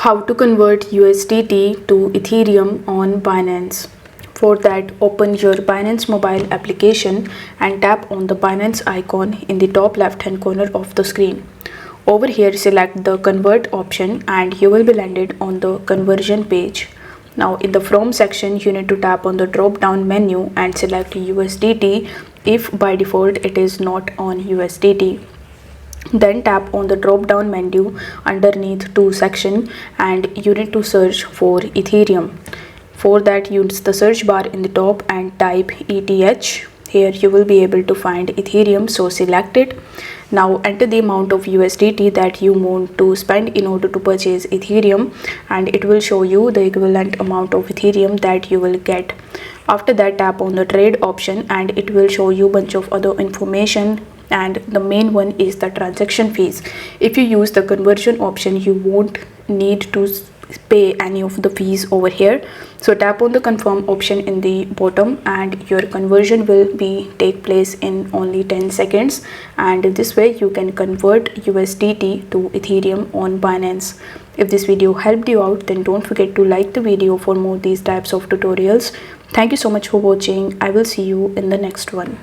How to convert USDT to Ethereum on Binance. For that, open your Binance mobile application and tap on the Binance icon in the top left hand corner of the screen. Over here, select the convert option and you will be landed on the conversion page. Now in the from section, you need to tap on the drop down menu and select USDT if by default it is not on USDT. Then tap on the drop down menu underneath to section and you need to search for Ethereum. For that, use the search bar in the top and type ETH. Here you will be able to find Ethereum, so select it. Now enter the amount of USDT that you want to spend in order to purchase Ethereum and it will show you the equivalent amount of Ethereum that you will get. After that, tap on the trade option and it will show you bunch of other information, and the main one is the transaction fees. If you use the conversion option, you won't need to pay any of the fees over here. So tap on the confirm option in the bottom and your conversion will be take place in only 10 seconds, and this way you can convert USDT to Ethereum on Binance. If this video helped you out, then don't forget to like the video for more these types of tutorials. Thank you so much for watching. I will see you in the next one.